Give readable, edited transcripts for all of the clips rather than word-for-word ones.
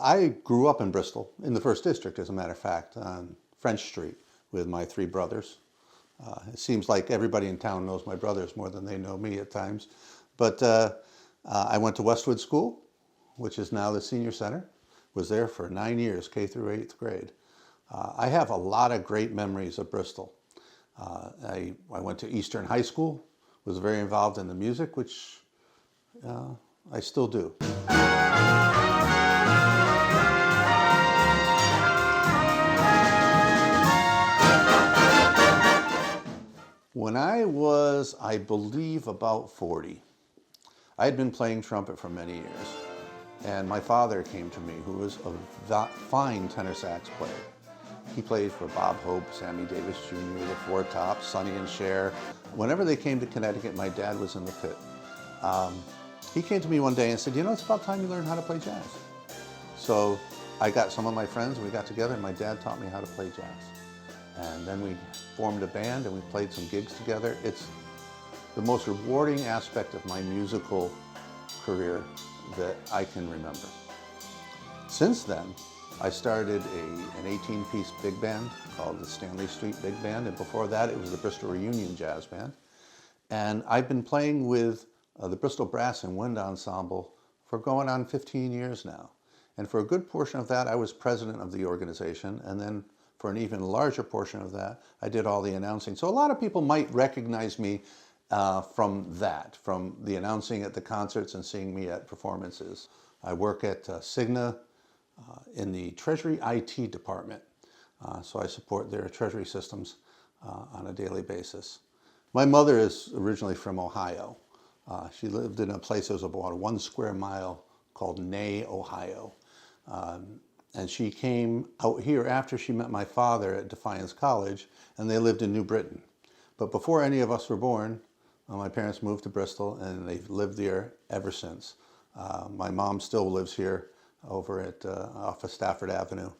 I grew up in Bristol, in the First District, as a matter of fact, on French Street with my three brothers. It seems like everybody in town knows my brothers more than they know me at times. But I went to Westwood School, which is now the Senior Center. Was there for 9 years, K through 8th grade. I have a lot of great memories of Bristol. I went to Eastern High School, was very involved in the music, which I still do. When I was, I believe, about 40, I had been playing trumpet for many years, and my father came to me, who was a fine tenor sax player. He played for Bob Hope, Sammy Davis Jr., the Four Tops, Sonny and Cher. Whenever they came to Connecticut, my dad was in the pit. He came to me one day and said, you know, it's about time you learn how to play jazz. So I got some of my friends, we got together, and my dad taught me how to play jazz. And then we formed a band and we played some gigs together. It's the most rewarding aspect of my musical career that I can remember. Since then, I started an 18-piece big band called the Stanley Street Big Band, and before that it was the Bristol Reunion Jazz Band. And I've been playing with the Bristol Brass and Wind Ensemble for going on 15 years now. And for a good portion of that, I was president of the organization, and then for an even larger portion of that, I did all the announcing. So a lot of people might recognize me from the announcing at the concerts and seeing me at performances. I work at Cigna in the Treasury IT department, so I support their treasury systems on a daily basis. My mother is originally from Ohio. She lived in a place that was about 1 square mile called Ney, Ohio. And she came out here after she met my father at Defiance College, and they lived in New Britain. But before any of us were born, my parents moved to Bristol, and they've lived there ever since. My mom still lives here over at off of Stafford Avenue.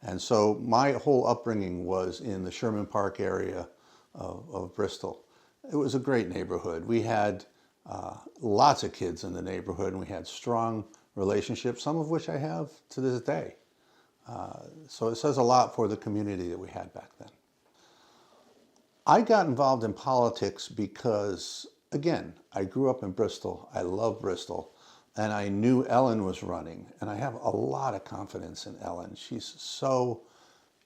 And so my whole upbringing was in the Sherman Park area of Bristol. It was a great neighborhood. We had lots of kids in the neighborhood, and we had strong relationships, some of which I have to this day. So it says a lot for the community that we had back then. I got involved in politics because, again, I grew up in Bristol. I love Bristol. And I knew Ellen was running. And I have a lot of confidence in Ellen. She's so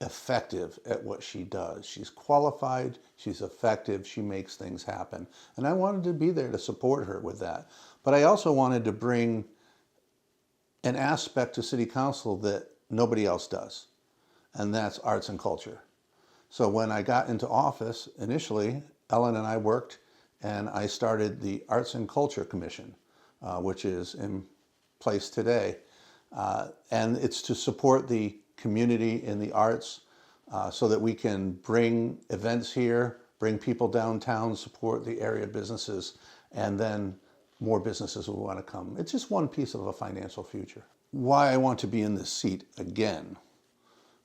effective at what she does. She's qualified. She's effective. She makes things happen. And I wanted to be there to support her with that. But I also wanted to bring an aspect to City Council that nobody else does, and that's arts and culture. So when I got into office, initially, Ellen and I worked, and I started the Arts and Culture Commission, which is in place today. And it's to support the community in the arts so that we can bring events here, bring people downtown, support the area businesses, and then more businesses will want to come. It's just one piece of a financial future. Why I want to be in this seat again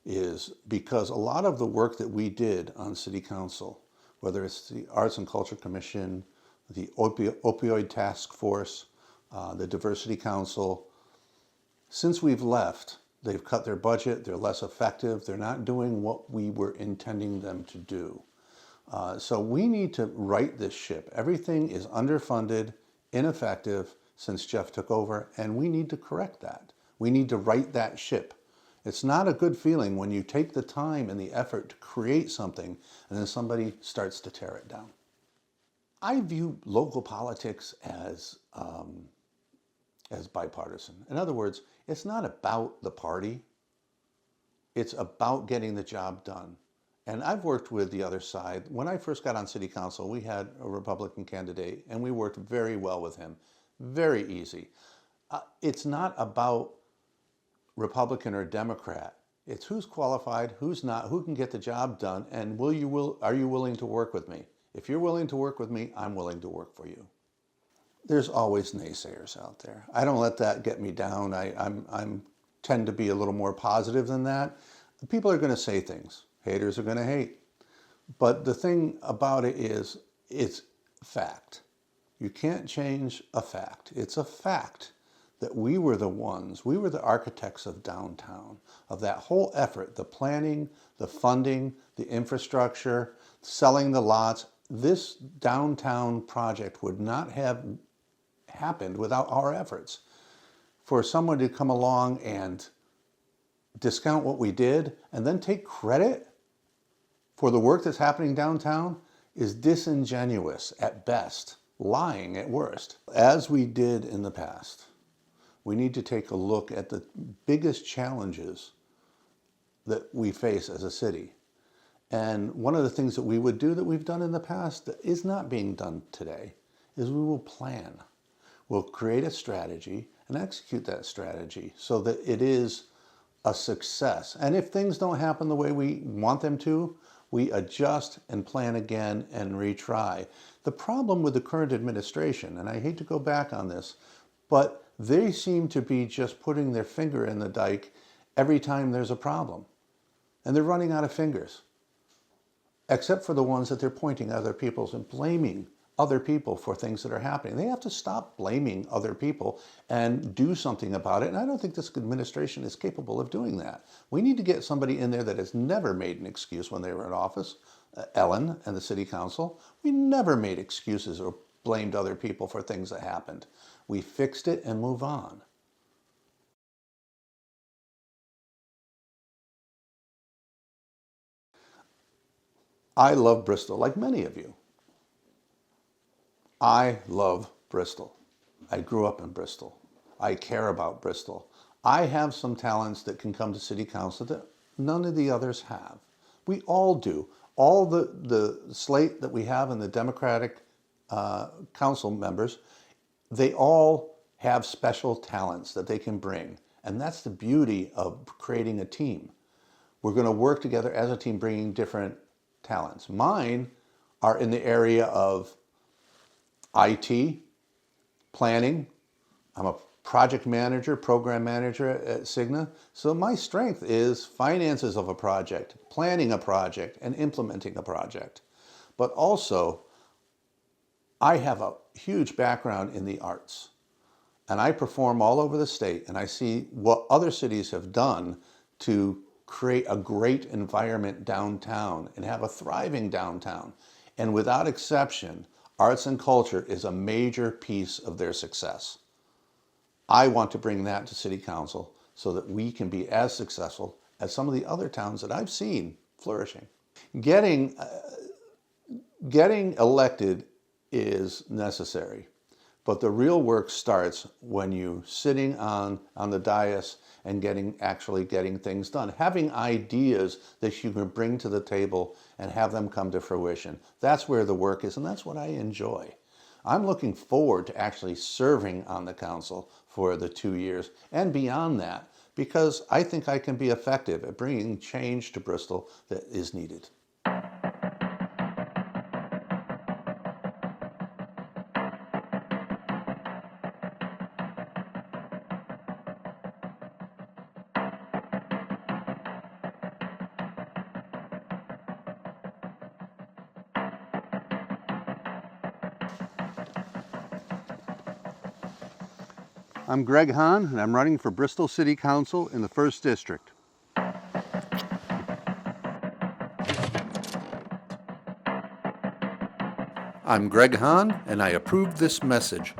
is because a lot of the work that we did on City Council, whether it's the Arts and Culture Commission, the Opioid Task Force, the Diversity Council, since we've left, they've cut their budget, they're less effective, they're not doing what we were intending them to do. So we need to right this ship. Everything is underfunded, ineffective since Jeff took over, and we need to correct that. We need to right that ship. It's not a good feeling when you take the time and the effort to create something and then somebody starts to tear it down. I view local politics as bipartisan. In other words, it's not about the party. It's about getting the job done. And I've worked with the other side. When I first got on City Council, we had a Republican candidate, and we worked very well with him. Very easy. It's not about Republican or Democrat. It's who's qualified, who's not, who can get the job done, and are you willing to work with me? If you're willing to work with me, I'm willing to work for you. There's always naysayers out there. I don't let that get me down. I tend to be a little more positive than that. People are going to say things. Haters are going to hate. But the thing about it is, it's fact. You can't change a fact. It's a fact that we were the architects of downtown, of that whole effort, the planning, the funding, the infrastructure, selling the lots. This downtown project would not have happened without our efforts. For someone to come along and discount what we did and then take credit for the work that's happening downtown is disingenuous at best, lying at worst. As we did in the past, we need to take a look at the biggest challenges that we face as a city. And one of the things that we would do that we've done in the past that is not being done today is we will plan. We'll create a strategy and execute that strategy so that it is a success. And if things don't happen the way we want them to, we adjust and plan again and retry. The problem with the current administration, and I hate to go back on this, but they seem to be just putting their finger in the dike every time there's a problem. And they're running out of fingers, except for the ones that they're pointing at other people's and blaming other people for things that are happening. They have to stop blaming other people and do something about it. And I don't think this administration is capable of doing that. We need to get somebody in there that has never made an excuse when they were in office. Ellen and the city council, we never made excuses or blamed other people for things that happened. We fixed it and move on. I love Bristol, like many of you. I love Bristol. I grew up in Bristol. I care about Bristol. I have some talents that can come to city council that none of the others have. We all do. All the slate that we have in the Democratic council members, they all have special talents that they can bring. And that's the beauty of creating a team. We're going to work together as a team, bringing different talents. Mine are in the area of IT, planning. I'm a project manager, program manager at Cigna. So my strength is finances of a project, planning a project, and implementing a project. But also, I have a huge background in the arts. And I perform all over the state, and I see what other cities have done to create a great environment downtown and have a thriving downtown. And without exception, arts and culture is a major piece of their success. I want to bring that to City Council so that we can be as successful as some of the other towns that I've seen flourishing. Getting elected is necessary, but the real work starts when you're sitting on the dais and actually getting things done. Having ideas that you can bring to the table and have them come to fruition. That's where the work is, and that's what I enjoy. I'm looking forward to actually serving on the council for the 2 years and beyond that, because I think I can be effective at bringing change to Bristol that is needed. I'm Greg Hahn, and I'm running for Bristol City Council in the 1st District. I'm Greg Hahn, and I approve this message.